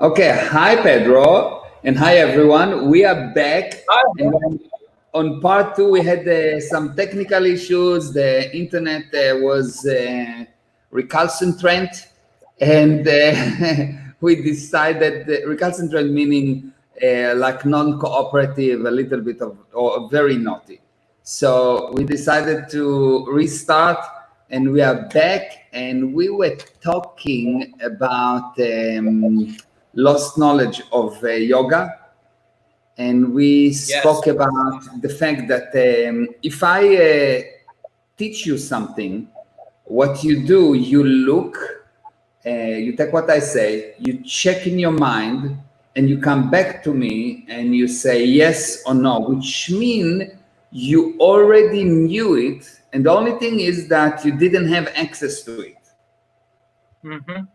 Okay, hi Pedro, and hi everyone. We are back, Hi. and on part two, we had some technical issues. The internet was recalcitrant, and we decided recalcitrant meaning like non-cooperative, a little bit of or very naughty. So we decided to restart, and we are back, and we were talking about lost knowledge of yoga, and we Yes. spoke about the fact that if I teach you something, what you do, you look, you take what I say, you check in your mind, and you come back to me and you say yes or no, which mean you already knew it, and the only thing is that you didn't have access to it. Mm-hmm.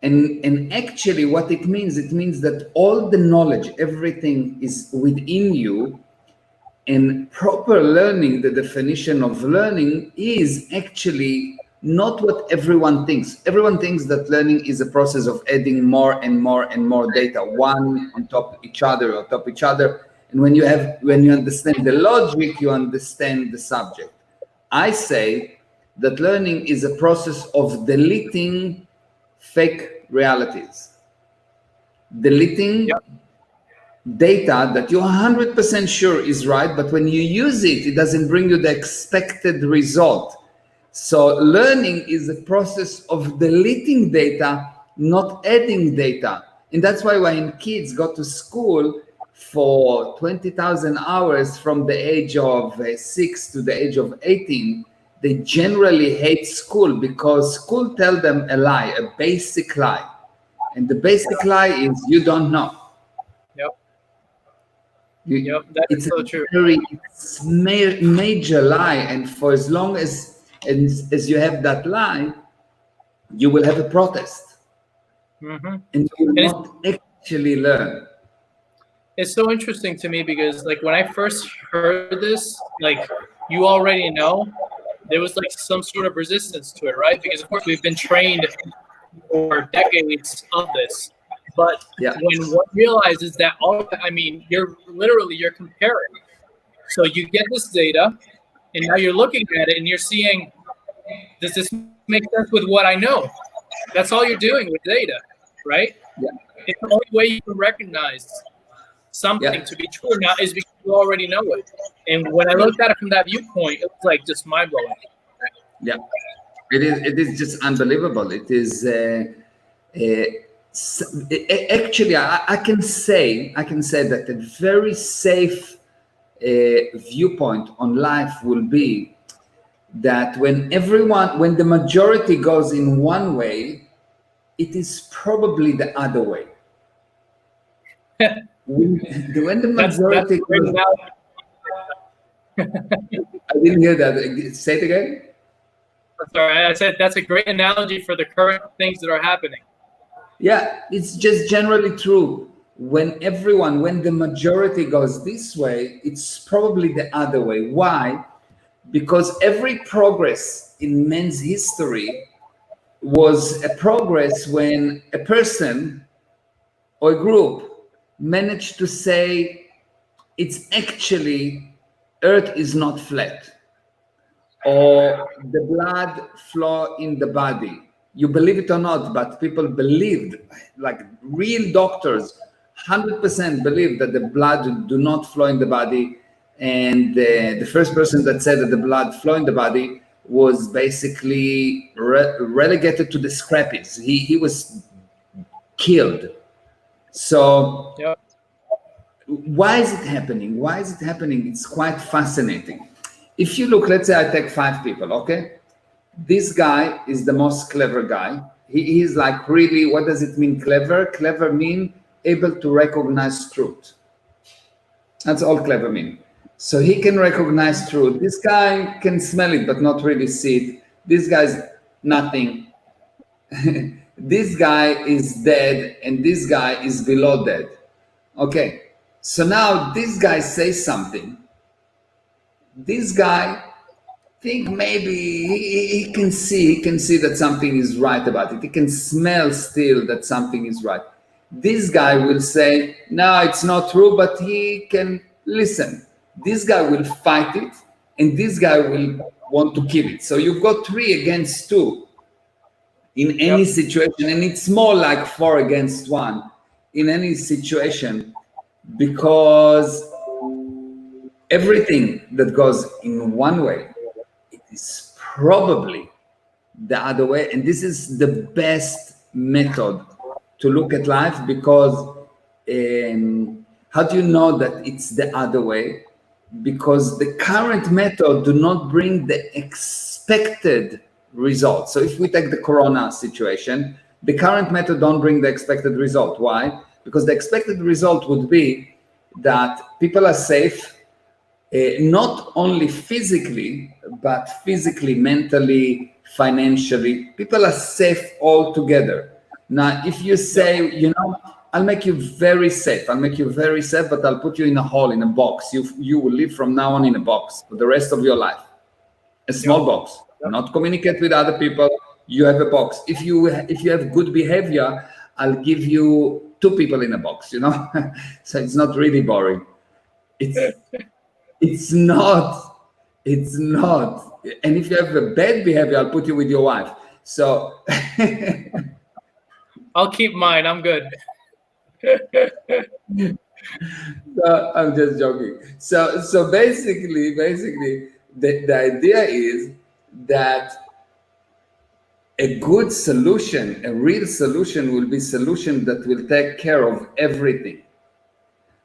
And actually what it means that all the knowledge, everything is within you. And proper learning, the definition of learning is actually not what everyone thinks. Everyone thinks that learning is a process of adding more and more and more data, one on top of each other. And when you understand the logic, you understand the subject. I say that learning is a process of deleting fake realities, deleting Yep. data that you're 100% sure is right, but when you use it, it doesn't bring you the expected result. So learning is a process of deleting data, not adding data. And that's why when kids go to school for 20,000 hours from the age of 6 to the age of 18, they generally hate school because school tell them a lie, a basic lie. And the basic lie is you don't know. Yep. You, Yep. That is it's a so true. very major lie, and for as long as you have that lie, you will have a protest, Mm-hmm. And and you will not actually learn. it's so interesting to me because, like, when I first heard this, like, you already know, there was like some sort of resistance to it, right? Because of course we've been trained for decades of this, but Yeah, when one realizes that you're comparing. So you get this data, and now you're looking at it, and you're seeing, does this make sense with what I know? That's all you're doing with data, right? yeah, It's the only way you can recognize something yeah, to be true or not is because you already know it. And when I looked at it from that viewpoint, it was like just mind blowing. yeah. It is just unbelievable. It is actually I can say that a very safe viewpoint on life will be that when the majority goes in one way, it is probably the other way. When the That's majority a great goes, analogy. I didn't hear that. Say it again. Sorry, I said that's a great analogy for the current things that are happening. Yeah, it's just generally true. When the majority goes this way, it's probably the other way. Why? Because every progress in man's history was a progress when a person or a group managed to say it's actually earth is not flat, or the blood flow in the body. You believe it or not, but people believed, like real doctors, 100% believe that the blood do not flow in the body. And the first person that said that the blood flow in the body was basically relegated to the scrappies. He was killed. So Yep. why is it happening? Why is it happening? It's quite fascinating. If you look, let's say I take 5 people, okay? This guy is the most clever guy. He's like really, what does it mean clever? Clever mean able to recognize truth. That's all clever mean. So he can recognize truth. This guy can smell it, but not really see it. This guy's nothing. This guy is dead, and this guy is below dead. Okay. So now this guy says something. This guy think maybe he can see that something is right about it. He can smell still that something is right. This guy will say, no, it's not true, but he can listen. This guy will fight it, and this guy will want to kill it. So you've got 3 against 2 in any situation, and it's more like 4 against 1 in any situation, because everything that goes in one way, it is probably the other way. And this is the best method to look at life, because how do you know that it's the other way? Because the current method do not bring the expected result. So if we take the Corona situation, the current method don't bring the expected result. Why? Because the expected result would be that people are safe, not only physically, but physically, mentally, financially. People are safe all together. Now, if you say, you know, I'll make you very safe, but I'll put you in a hole, in a box. You will live from now on in a box for the rest of your life. A small box. Not communicate with other people. You have a box. If you have good behavior, I'll give you 2 people in a box, you know? So it's not really boring. It's not. And if you have a bad behavior, I'll put you with your wife. So I'll keep mine. I'm good. I'm just joking. So basically, the idea is that a good solution, a real solution, will be solution that will take care of everything.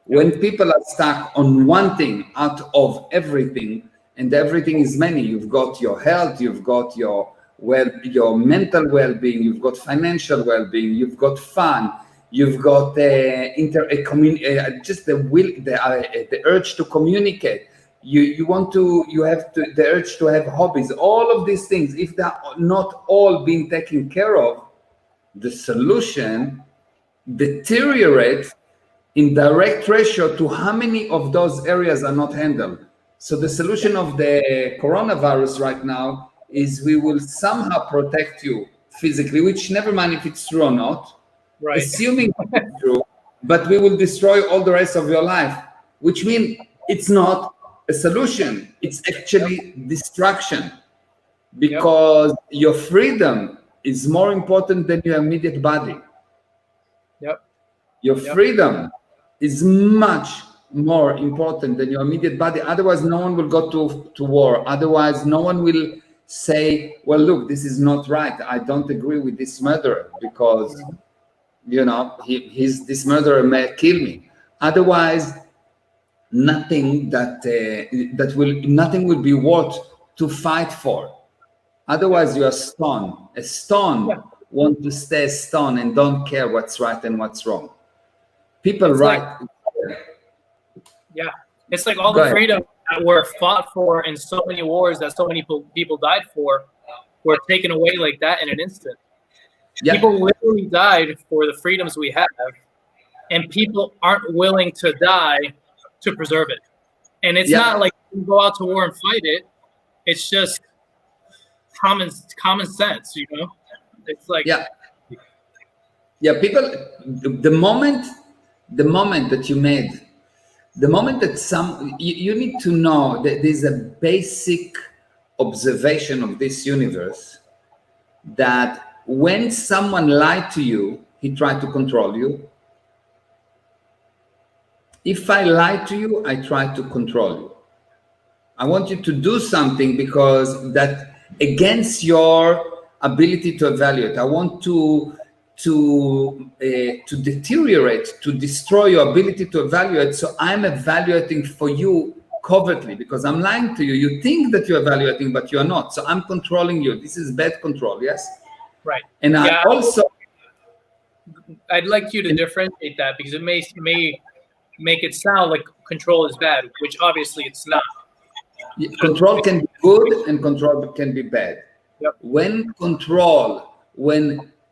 When people are stuck on one thing out of everything, and everything is many, you've got your health, you've got your mental well-being, you've got financial well-being, you've got fun, you've got the urge to communicate. You have the urge to have hobbies. All of these things, if they're not all being taken care of, the solution deteriorates in direct ratio to how many of those areas are not handled. So the solution of the coronavirus right now is we will somehow protect you physically, which never mind if it's true or not, right? Assuming it's true, but we will destroy all the rest of your life, which means it's not a solution. It's actually destruction, because your freedom is more important than your immediate body. Your freedom is much more important than your immediate body. Otherwise, no one will go to war. Otherwise, no one will say, well, look, this is not right. I don't agree with this murderer because, you know, this murderer may kill me. Otherwise, nothing will be worth to fight for. Otherwise, you are stone. A stone wants to stay a stone and don't care what's right and what's wrong. People it's like all the freedom that were fought for in so many wars that so many people died for were taken away like that in an instant. People literally died for the freedoms we have, and people aren't willing to die to preserve it. And it's not like you go out to war and fight it. It's just common sense, you know? It's like people, the moment that you need to know that there's a basic observation of this universe, that when someone lied to you, he tried to control you. If I lie to you, I try to control you. I want you to do something because that against your ability to evaluate. I want to deteriorate, to destroy your ability to evaluate. So I'm evaluating for you covertly because I'm lying to you. You think that you're evaluating, but you're not. So I'm controlling you. This is bad control, yes? Right. And I'd like you to differentiate that, because it may make it sound like control is bad, which obviously it's not. Control can be good and control can be bad. When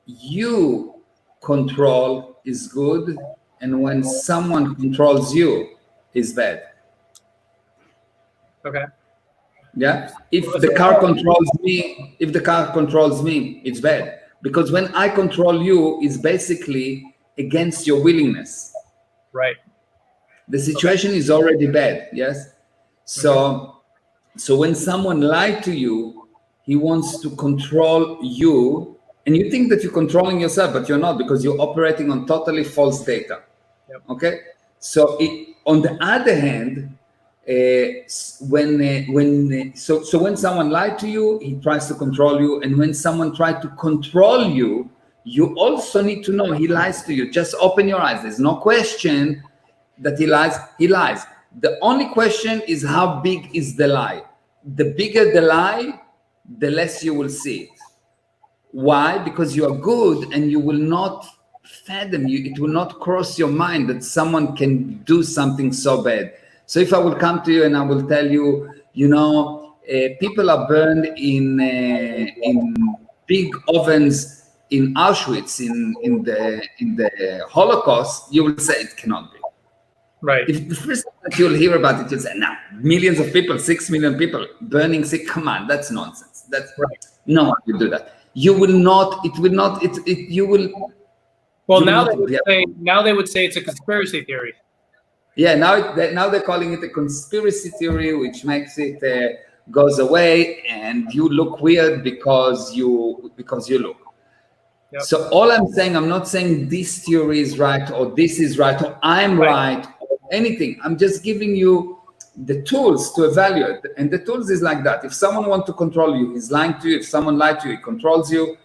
you control is good, and when someone controls you is bad. Okay. Yeah. If the car controls me, it's bad. Because when I control you, it's basically against your willingness. Right. The situation is already bad. Yes. So when someone lied to you, he wants to control you, and you think that you're controlling yourself, but you're not, because you're operating on totally false data. Yep. Okay. So on the other hand, when someone lied to you, he tries to control you, and when someone tries to control you, you also need to know he lies to you. Just open your eyes. There's no question that he lies. He lies. The only question is, how big is the lie? The bigger the lie, the less you will see it. Why? Because you are good, and you will not fathom you. It will not cross your mind that someone can do something so bad. So if I will come to you and I will tell you, people are burned in big ovens in Auschwitz in the Holocaust, you will say it cannot be. Right. If the first time that you'll hear about it, you'll say, "No, millions of people, 6 million people burning sick. Come on, that's nonsense. That's right. No one will do that. You will not. It will not. You will." Well, now they would say it's a conspiracy theory. Yeah, now they're calling it a conspiracy theory, which makes it goes away, and you look weird because you look. Yep. So all I'm saying, I'm not saying this theory is right or this is right or I'm right or anything. I'm just giving you the tools to evaluate, and the tools is like that. If someone wants to control you, he's lying to you. If someone lied to you, he controls you.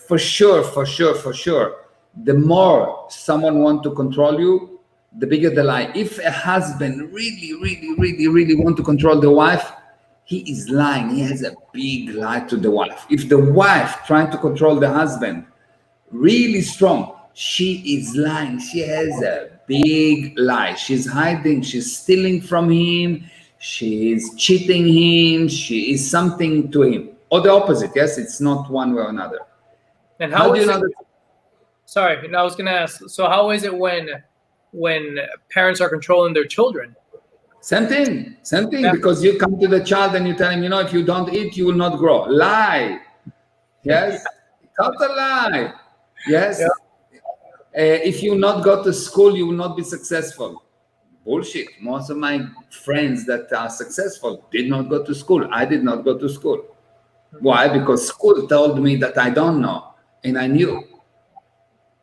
For sure, the more someone wants to control you, the bigger the lie. If a husband really want to control the wife, he is lying. He has a big lie to the wife. If the wife trying to control the husband really strong, she is lying. She has a big lie. She's hiding. She's stealing from him. She is cheating him. She is something to him. Or the opposite. Yes, it's not one way or another. And how do you know that? Sorry, I was going to ask. So how is it when parents are controlling their children? Same thing, yeah. Because you come to the child and you tell him, if you don't eat, you will not grow. Lie. Yes, total lie. Yes. Yeah. If you not go to school, you will not be successful. Bullshit. Most of my friends that are successful did not go to school. I did not go to school. Why? Because school told me that I don't know, and I knew.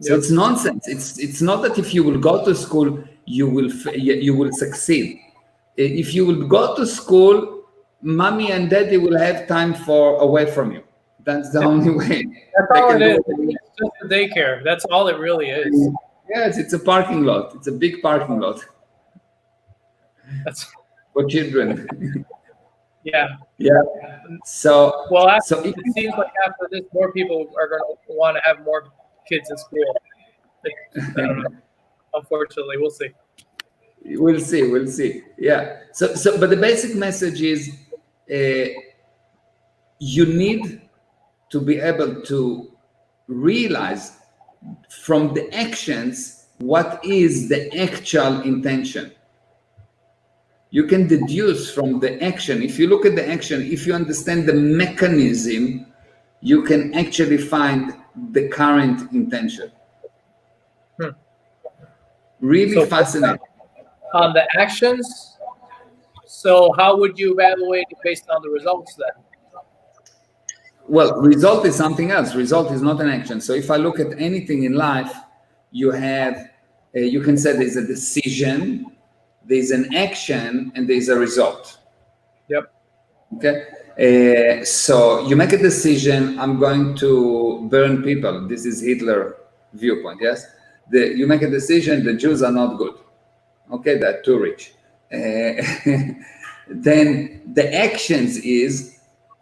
So it's nonsense. It's not that if you will go to school, you will succeed. If you will go to school, mommy and daddy will have time away from you. That's the only way. That's all it is. It's just a daycare. That's all it really is. Yes, it's a parking lot. It's a big parking lot. That's for children. Yeah. So it seems like after this, more people are going to want to have more kids in school. I don't know. Unfortunately, we'll see. We'll see. Yeah. So, but the basic message is, you need to be able to realize from the actions what is the actual intention. You can deduce from the action. If you look at the action, if you understand the mechanism, you can actually find the current intention. Really fascinating. On the actions, so how would you evaluate it based on the results then? Well, result is something else. Result is not an action. So if I look at anything in life, you have, you can say there's a decision, there's an action, and there's a result. Yep. Okay. So you make a decision, I'm going to burn people. This is Hitler viewpoint, yes? You make a decision, the Jews are not good. Okay, they're too rich. Then the actions is,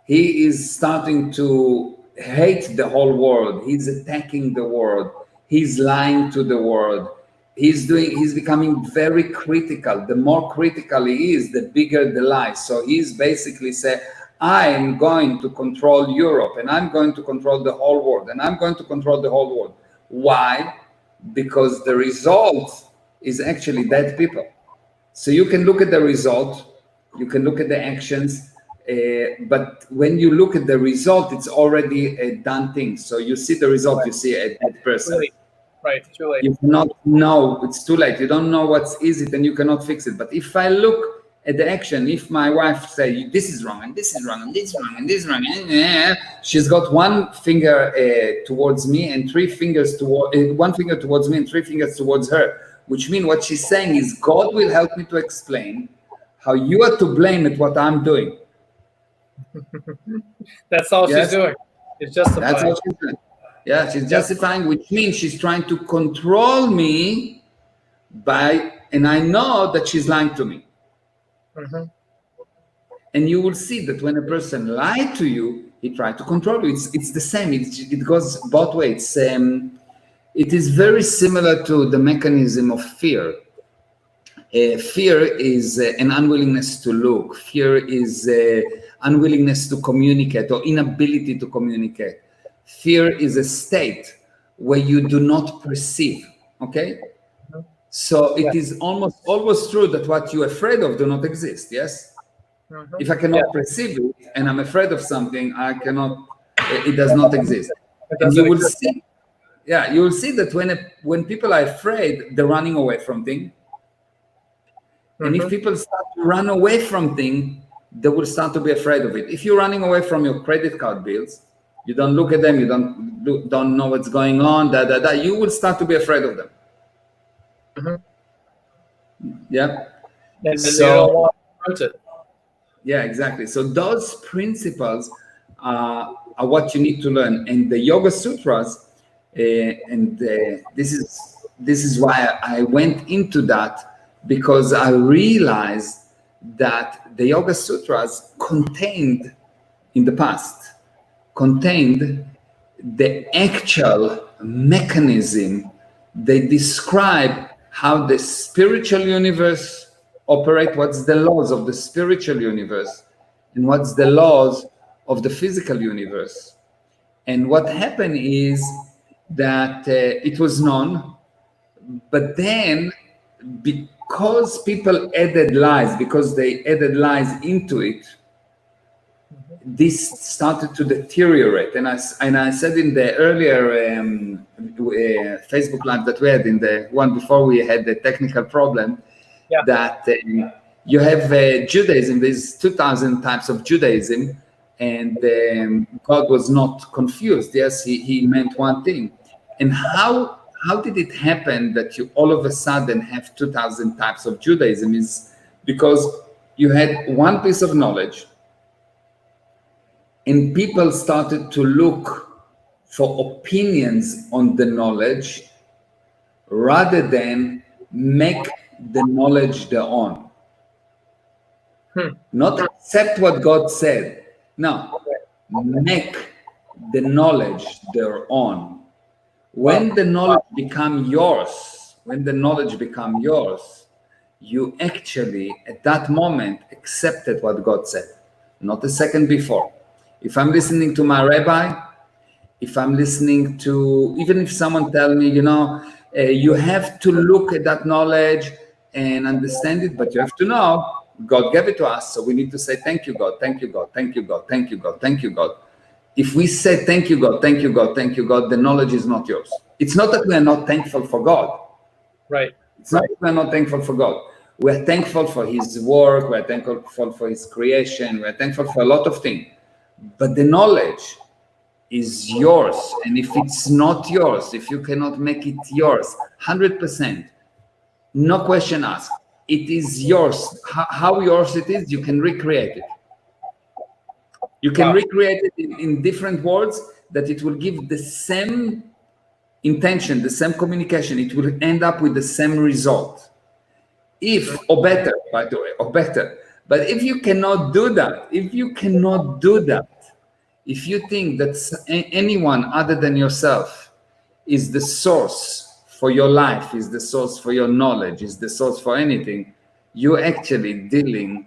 he is starting to hate the whole world. He's attacking the world. He's lying to the world. He's becoming very critical. The more critical he is, the bigger the lie. So he's basically saying, I am going to control Europe, and I'm going to control the whole world, and I'm going to control the whole world. Why? Because the result is actually dead people. So you can look at the result, you can look at the actions, but when you look at the result, it's already a done thing. So you see the result, you see a dead person. Right, too late. You cannot know, it's too late. You don't know what's easy, then you cannot fix it. But if I look at the action, if my wife say this is wrong and this is wrong and this is wrong and this is wrong, she's got one finger towards me and three fingers toward one finger towards me and three fingers towards her, which means what she's saying is God will help me to explain how you are to blame at what I'm doing. That's all she's doing. It's justifying. That's all she's doing. Yeah, she's justifying, which means she's trying to control me and I know that she's lying to me. Mm-hmm. And you will see that when a person lied to you, he tried to control you. It's the same. It goes both ways. It is very similar to the mechanism of fear. Fear is an unwillingness to look. Fear is unwillingness to communicate or inability to communicate. Fear is a state where you do not perceive, okay? So it is almost always true that what you're afraid of do not exist, yes? Mm-hmm. If I cannot perceive it and I'm afraid of something, it does not exist. And you will see, you will see that when people are afraid, they're running away from things. And if people start to run away from things, they will start to be afraid of it. If you're running away from your credit card bills, you don't look at them, you don't know what's going on, you will start to be afraid of them. Mm-hmm. Yeah. And so, you don't want to print it. Yeah, exactly. So those principles are what you need to learn. And the Yoga Sutras, this is why I went into that, because I realized that the Yoga Sutras contained the actual mechanism. They describe how the spiritual universe operates, what's the laws of the spiritual universe, and what's the laws of the physical universe. And what happened is that it was known, but then because people added lies, because they added lies into it, this started to deteriorate. And I said in the earlier Facebook Live that we had, in the one before we had the technical problem, that you have Judaism, there's 2,000 types of Judaism, and God was not confused. Yes, he meant one thing. And how did it happen that you all of a sudden have 2,000 types of Judaism? Is because you had one piece of knowledge, and people started to look for opinions on the knowledge rather than make the knowledge their own. Not accept what God said. No, make the knowledge their own. When the knowledge become yours, you actually at that moment accepted what God said, not a second before. If I'm listening to my rabbi, if I'm listening to, even if someone tell me, you have to look at that knowledge and understand it, but you have to know God gave it to us, so we need to say thank you, God, thank you, God, thank you, God, thank you, God, thank you, God. If we say thank you, God, thank you, God, thank you, God, the knowledge is not yours. It's not that we are not thankful for God. Right. It's not that we are not thankful for God. We're thankful for His work. We're thankful for His creation. We're thankful for a lot of things. But the knowledge is yours. And if it's not yours, if you cannot make it yours, 100%, no question asked, it is yours. How yours it is, you can recreate it. You can recreate it in different words that it will give the same intention, the same communication. It will end up with the same result. Or better, by the way, or better. But if you cannot do that, if you think that anyone other than yourself is the source for your life, is the source for your knowledge, is the source for anything, you're actually dealing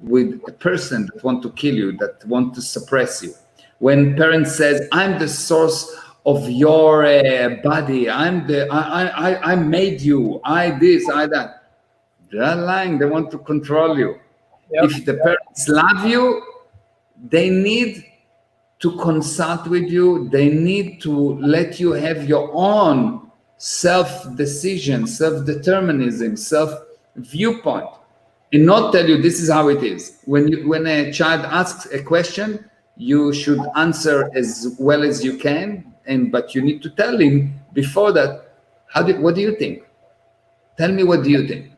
with a person that want to kill you, that want to suppress you. When parents says, I'm the source of your body, I made you, I this, I that. They're lying, they want to control you. If the parents love you, they need to consult with you. They need to let you have your own self-decision, self-determinism, self-viewpoint, and not tell you this is how it is. When a child asks a question, you should answer as well as you can, but you need to tell him before that, what do you think? Tell me, what do you think?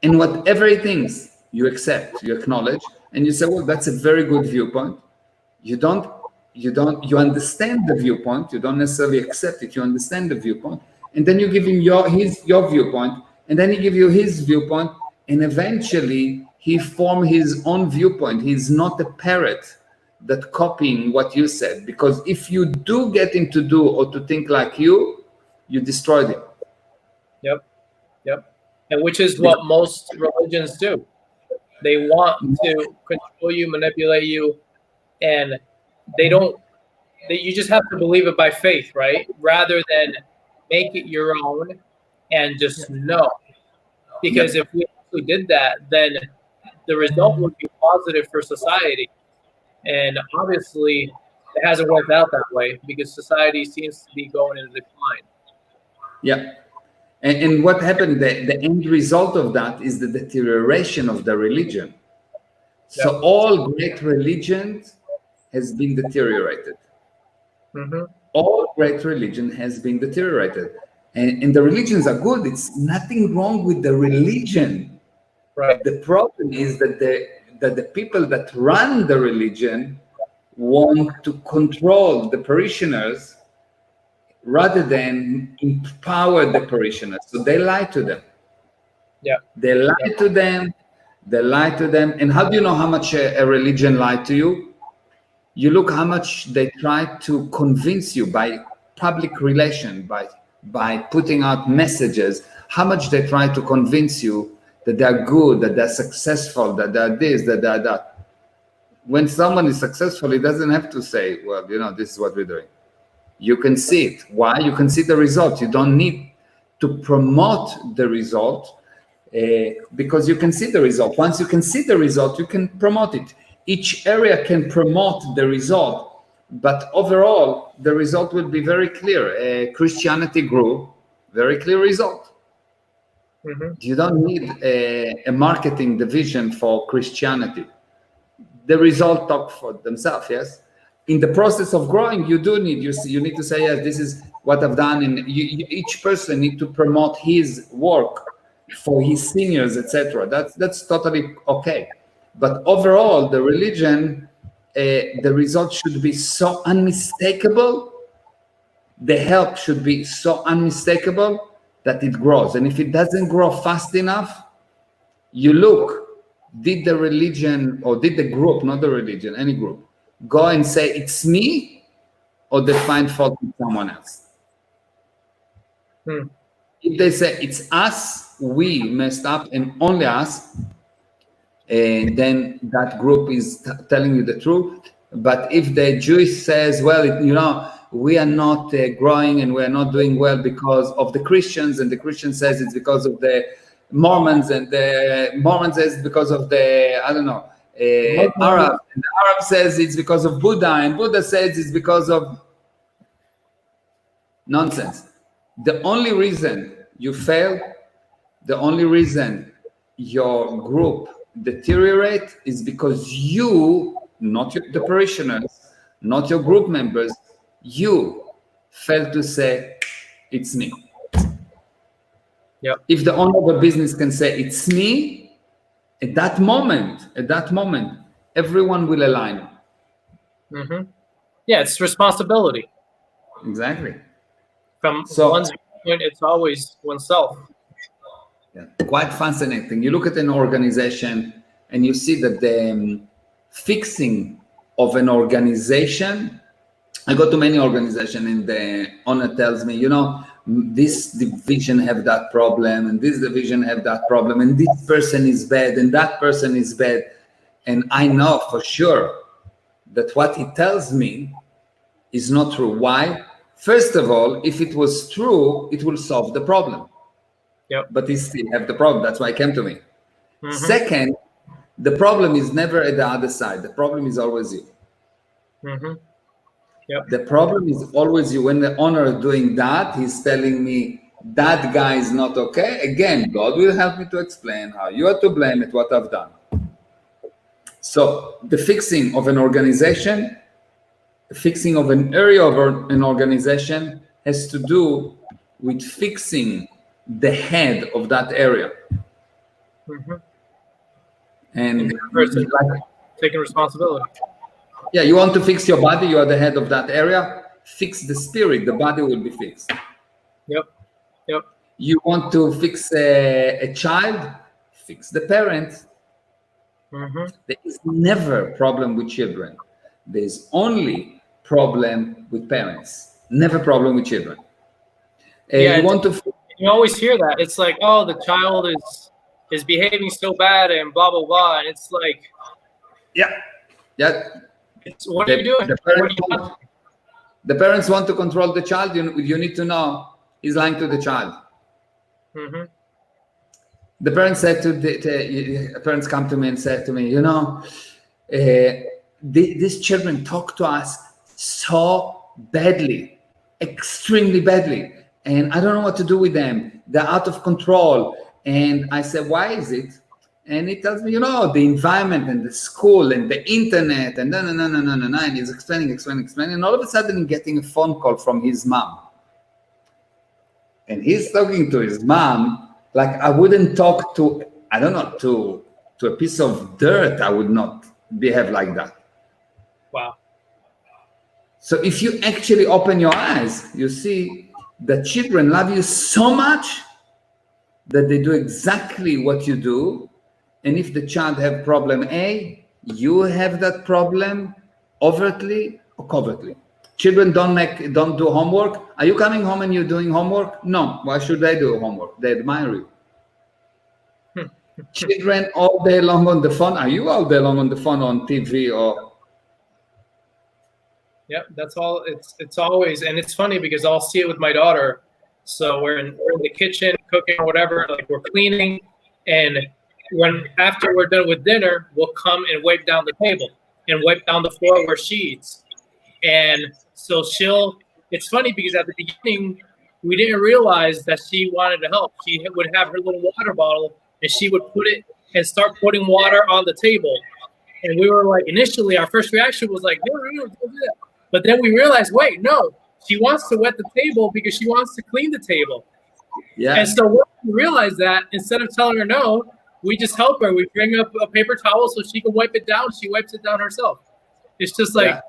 And whatever he thinks, you accept, you acknowledge, and you say, well, that's a very good viewpoint. You understand the viewpoint. You don't necessarily accept it. You understand the viewpoint, and then you give him your viewpoint, and then he give you his viewpoint, and eventually he form his own viewpoint. He's not a parrot that copying what you said, because if you do get him to do or to think like you destroyed him. Yep. And which is what most religions do. They want to control you, manipulate you, and you just have to believe it by faith, right? Rather than make it your own and just know. Because if we actually did that, then the result would be positive for society. And obviously, it hasn't worked out that way because society seems to be going in decline. Yeah. And what happened, the end result of that is the deterioration of the religion. So all great religions has been deteriorated. All great religion has been deteriorated. And the religions are good. It's nothing wrong with the religion. Right. The problem is that the people that run the religion want to control the parishioners rather than empower the parishioners. So they lie to them. Yeah. They lie to them. They lie to them. And how do you know how much a religion lied to you? You look how much they try to convince you by public relation, by putting out messages, how much they try to convince you that they're good, that they're successful, that they're this, that they're that. When someone is successful, he doesn't have to say, well, this is what we're doing. You can see it. Why? You can see the result. You don't need to promote the result because you can see the result. Once you can see the result, you can promote it. Each area can promote the result, but overall, the result will be very clear. Christianity grew, very clear result. You don't need a marketing division for Christianity. The result talk for themselves, yes? In the process of growing, you need to say, yes, this is what I've done, and each person need to promote his work for his seniors, etc. That's totally okay. But overall, the religion, the result should be so unmistakable, the help should be so unmistakable that it grows. And if it doesn't grow fast enough, you look, did the religion, or did the group, not the religion, any group, go and say, it's me, or they find fault with someone else? If they say, it's us, we messed up, and only us, and then that group is telling you the truth. But if the Jewish says, well, we are not growing and we are not doing well because of the Christians, and the Christian says it's because of the Mormons, and the Mormon says because of the, Arab, and the Arab says it's because of Buddha, and Buddha says it's because of nonsense. The only reason you fail, the only reason your group deteriorate is because you, not the parishioners, not your group members, you fail to say, it's me. Yep. If the owner of a business can say, it's me, at that moment, everyone will align. Yeah, it's responsibility. Exactly. From one's point, it's always oneself. Yeah, quite fascinating. You look at an organization and you see that the fixing of an organization, I go to many organizations and the owner tells me, this division have that problem, and this division have that problem, and this person is bad, and that person is bad. And I know for sure that what he tells me is not true. Why? First of all, if it was true, it will solve the problem. Yep. But he still have the problem. That's why he came to me. Second, The problem is never at the other side. The problem is always you. Yep. The problem is always you. When the owner is doing that, he's telling me that guy is not okay. Again, God will help me to explain how you are to blame at what I've done. So the fixing of an organization, the fixing of an area of an organization has to do with fixing the head of that area. And like, taking responsibility. Yeah, you want to fix your body, you are the head of that area. Fix the spirit, the body will be fixed. Yep. You want to fix a child, fix the parent. There is never a problem with children. There is only problem with parents. Never problem with children. You always hear that. It's like, oh, the child is behaving so bad and blah blah blah, and it's like, yeah. What are you doing? The parents want to control the child. You need to know he's lying to the child. The parents said parents come to me and said to me, these children talk to us so badly, extremely badly, and I don't know what to do with them. They're out of control. And I said, why is it? And he tells me, the environment and the school and the internet and no. And he's explaining. And all of a sudden, he's getting a phone call from his mom. And he's talking to his mom like I wouldn't talk to, to a piece of dirt. I would not behave like that. Wow. So if you actually open your eyes, you see that children love you so much that they do exactly what you do. And if the child have problem A, you have that problem overtly or covertly. Children don't do homework. Are you coming home and you're doing homework? No. Why should they do homework? They admire you. Children all day long on the phone. Are you all day long on the phone, on TV, or? Yep, that's all. It's always, and it's funny because I'll see it with my daughter. So we're in the kitchen cooking or whatever, like we're cleaning, and after we're done with dinner, we'll come and wipe down the table and wipe down the floor where she eats. And so it's funny because at the beginning, we didn't realize that she wanted to help. She would have her little water bottle and she would put it and start putting water on the table. And we were like, initially, our first reaction was like, no, don't do that. But then we realized, wait, no, she wants to wet the table because she wants to clean the table. Yeah. And so when we realized that, instead of telling her no, we just help her. We bring up a paper towel so she can wipe it down. She wipes it down herself. It's just like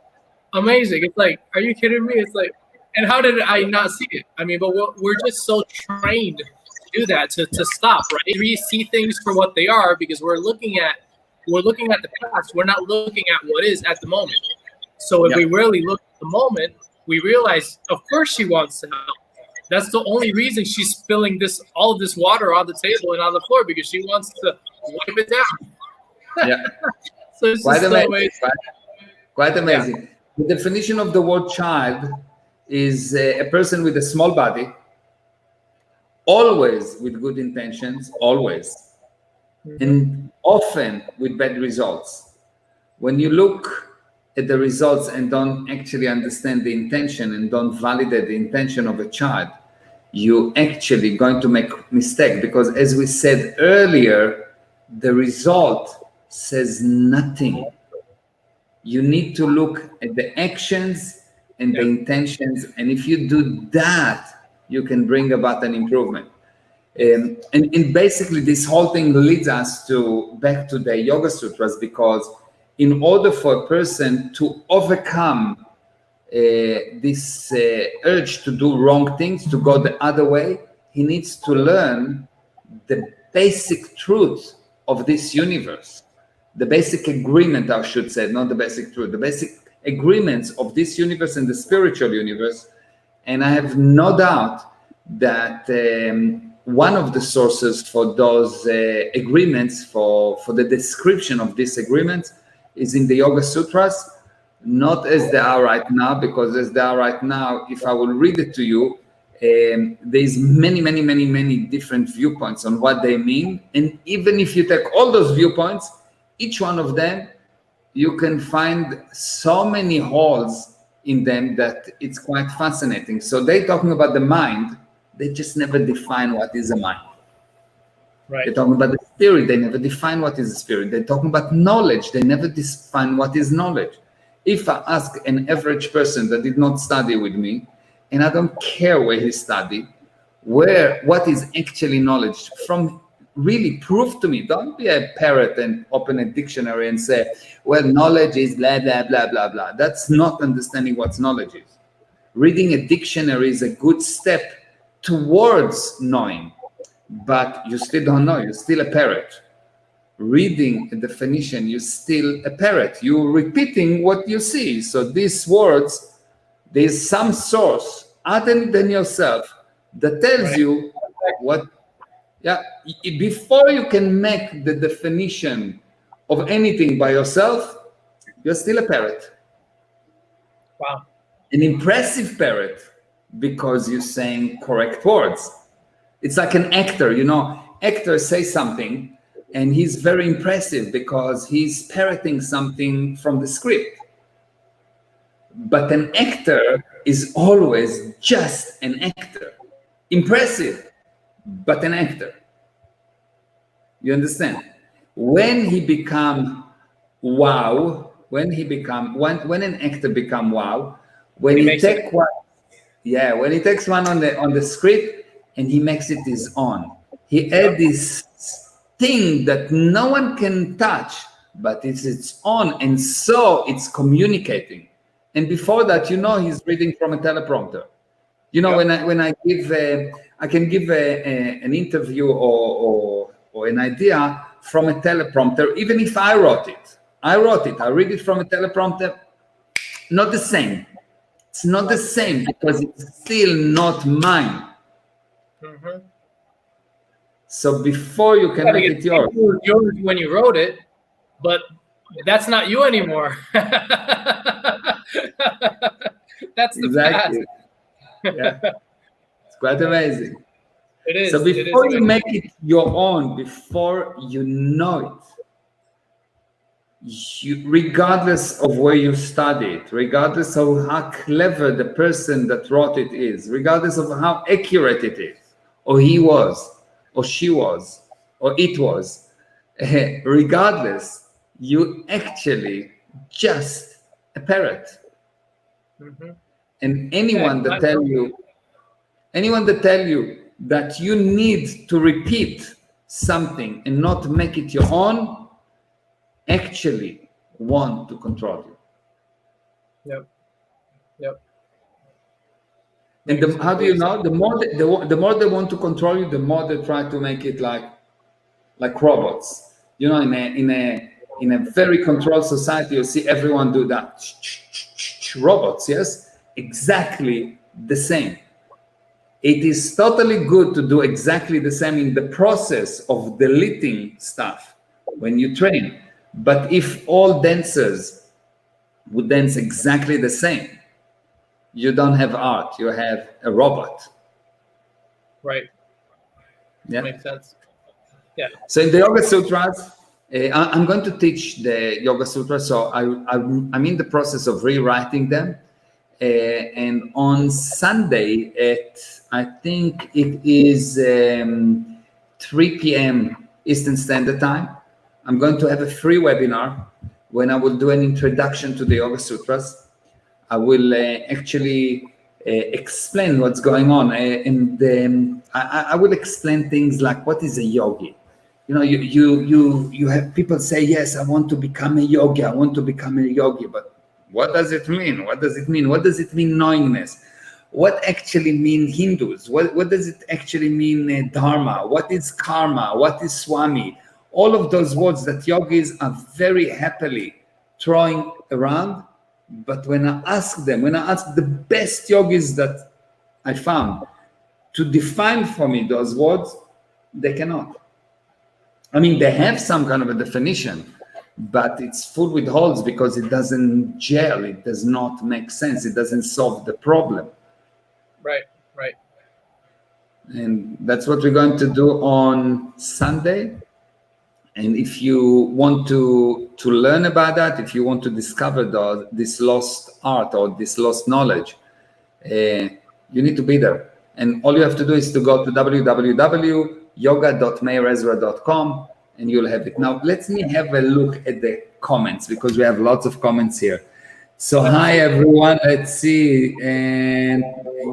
amazing. It's like, are you kidding me? It's like, and how did I not see it? I mean, but we're just so trained to do that, to stop, right? We see things for what they are because we're looking at the past. We're not looking at what is at the moment. So if we really look at the moment, we realize, of course, she wants to help. That's the only reason she's spilling all of this water on the table and on the floor, because she wants to wipe it down. Yeah. So it's quite amazing. Quite amazing. Yeah. The definition of the word child is a person with a small body, always with good intentions, always, and often with bad results. When you look at the results and don't actually understand the intention and don't validate the intention of a child, you actually going to make mistake, because as we said earlier, the result says nothing. You need to look at the actions and the intentions, and if you do that, you can bring about an improvement. And basically this whole thing leads us back to the Yoga Sutras, because in order for a person to overcome this urge to do wrong things, to go the other way, he needs to learn the basic truth of this universe, the basic agreement, I should say, not the basic truth, the basic agreements of this universe and the spiritual universe. And I have no doubt that one of the sources for those agreements, for the description of these agreements, is in the Yoga Sutras, not as they are right now, because as they are right now, if I will read it to you, there's many different viewpoints on what they mean. And even if you take all those viewpoints, each one of them, you can find so many holes in them that it's quite fascinating. So they're talking about the mind, they just never define what is a mind. Right. They're talking about the spirit, they never define what is a spirit. They're talking about knowledge, they never define what is knowledge. If I ask an average person that did not study with me, and I don't care where he studied, what is actually knowledge, from really prove to me. Don't be a parrot and open a dictionary and say, well, knowledge is blah, blah, blah, blah, blah. That's not understanding what knowledge is. Reading a dictionary is a good step towards knowing, but you still don't know, you're still a parrot. Reading a definition, you're still a parrot. You're repeating what you see. So these words, there's some source other than yourself that tells you what, before you can make the definition of anything by yourself, you're still a parrot. Wow. An impressive parrot, because you're saying correct words. It's like an actor, actors say something and he's very impressive because he's parroting something from the script. But an actor is always just an actor. Impressive, but an actor. You understand? When he become wow, when an actor become wow, when he takes one on the script and he makes it his own. He add this thing that no one can touch, but it's its own, and so it's communicating. And before that, he's reading from a teleprompter. When I give, I can give an interview or an idea from a teleprompter, even if I wrote it. I read it from a teleprompter. Not the same. It's not the same because it's still not mine. Mm-hmm. So before you can make it yours. Yours when you wrote it, but that's not you anymore. That's the exactly. past. Yeah, it's quite amazing. It is. So before you make it your own, before you know it, regardless of where you studied, regardless of how clever the person that wrote it is, regardless of how accurate it is, or he was, or she was, or it was, regardless, you actually just a parrot. Mm-hmm. And anyone that tell you that you need to repeat something and not make it your own, actually want to control you. Yep. And how do you know? The more they want to control you, the more they try to make it like robots. In a very controlled society, you see everyone do that. Robots, yes, exactly the same. It is totally good to do exactly the same in the process of deleting stuff when you train. But if all dancers would dance exactly the same, you don't have art, you have a robot. Right. Yeah. Makes sense. Yeah. So in the Yoga Sutras, I'm going to teach the Yoga Sutras. So I'm in the process of rewriting them. And on Sunday at, I think it is 3 p.m. Eastern Standard Time, I'm going to have a free webinar when I will do an introduction to the Yoga Sutras. I will actually explain what's going on, and I will explain things like what is a yogi. You have people say, yes, I want to become a yogi. I want to become a yogi, but what does it mean? What does it mean? What does it mean knowingness? What actually mean Hindus? What does it actually mean dharma? What is karma? What is swami? All of those words that yogis are very happily throwing around. But when I ask the best yogis that I found to define for me those words, they cannot. I mean, they have some kind of a definition, but it's full with holes because it doesn't gel. It does not make sense. It doesn't solve the problem. Right. And that's what we're going to do on Sunday. And if you want to learn about that, if you want to discover this lost art or this lost knowledge, you need to be there. And all you have to do is to go to www.yoga.meirezra.com and you'll have it. Now, let me have a look at the comments because we have lots of comments here. So hi, everyone. Let's see. And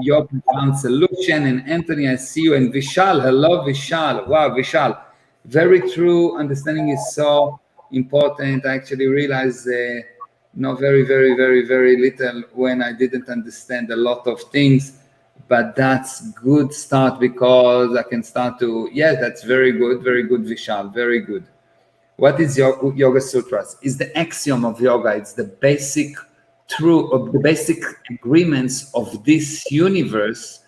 your profound solution. And Anthony, I see you. And Vishal. Hello, Vishal. Wow, Vishal. Very true. Understanding is so important. I actually realized very, very, very, very little when I didn't understand a lot of things. But that's good start because I can start to, yeah, that's very good, Vishal, very good. What is Yoga Sutras? Is the axiom of yoga. It's the basic the basic agreements of this universe.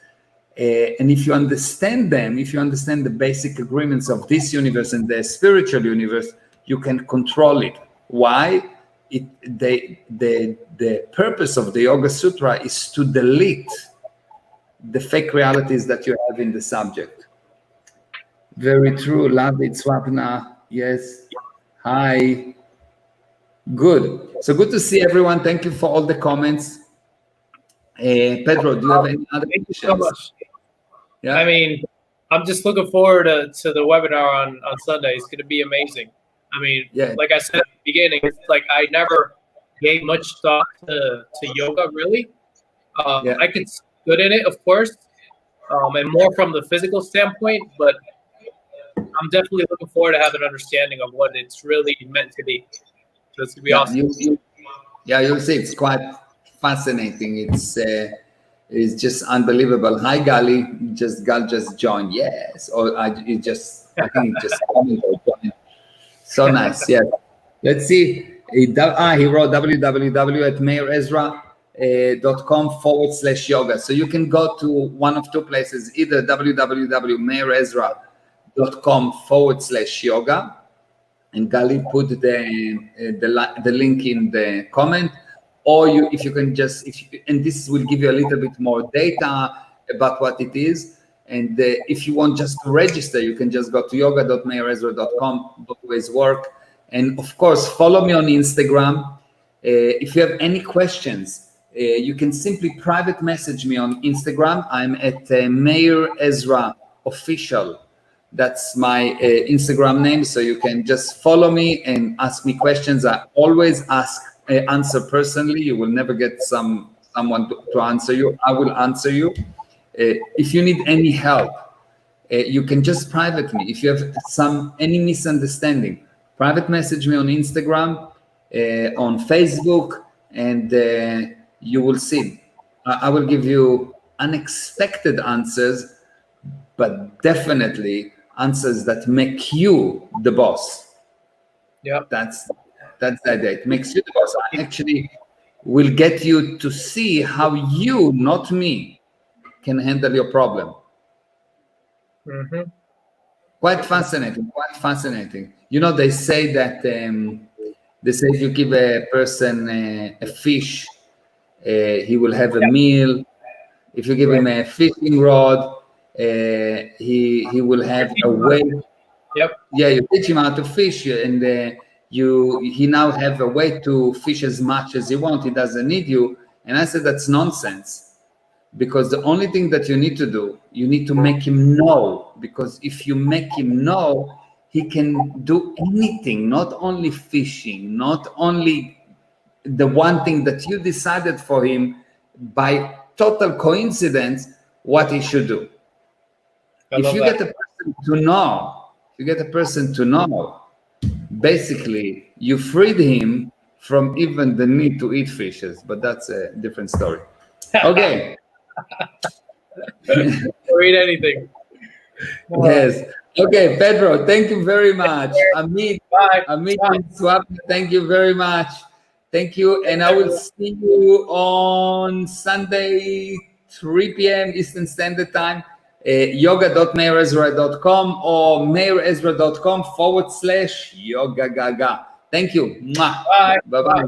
And if you understand them, if you understand the basic agreements of this universe and the spiritual universe, you can control it. Why? The purpose of the Yoga Sutra is to delete the fake realities that you have in the subject. Very true. Love it, Swapna. Yes. Hi. Good. So good to see everyone. Thank you for all the comments. Pedro, do you have any other questions? Thank you so much. Yeah. I mean, I'm just looking forward to the webinar on Sunday. It's going to be amazing. I mean, like I said at the beginning, it's like I never gave much thought to yoga, really. I could see good in it, of course, and more from the physical standpoint, but I'm definitely looking forward to having an understanding of what it's really meant to be. So it's going to be awesome. You'll see it's quite fascinating. It's just unbelievable. Hi, Gal just joined. Yes. Or I think he just commented. So nice. Yeah. Let's see. He wrote www.meirezra.com/yoga. So you can go to one of two places, either www.meirezra.com/yoga. And Gali put the link in the comment, or and this will give you a little bit more data about what it is. And if you want just to register, you can just go to yoga.meirezra.com, always work. And of course, follow me on Instagram. If you have any questions, you can simply private message me on Instagram. I'm at Meir Ezra Official. That's my Instagram name. So you can just follow me and ask me questions. I always answer personally. You will never get someone to answer you. I will answer you. If you need any help, you can just private me. If you have any misunderstanding, private message me on Instagram, on Facebook, and you will see. I will give you unexpected answers, but definitely answers that make you the boss. Yeah, that's the idea. It makes you the boss. I actually will get you to see how you, not me, can handle your problem. Mm-hmm. Quite fascinating. You know, they say that if you give a person a fish, he will have a meal. If you give him a fishing rod, he will have a way. Yep. Yeah, you teach him how to fish, and he now have a way to fish as much as he wants. He doesn't need you. And I said that's nonsense, because the only thing that you need to do, you need to make him know. Because if you make him know, he can do anything, not only fishing, not only the one thing that you decided for him by total coincidence what he should do. If you get a person to know, basically you freed him from even the need to eat fishes, but that's a different story. Okay. Or eat anything. Yes. Okay, Pedro, thank you very much. Amit, Swap, thank you very much. Thank you. And I will see you on Sunday, 3 p.m. Eastern Standard Time, yoga.meirezra.com or meirezra.com/yoga. Thank you. Bye. Bye-bye.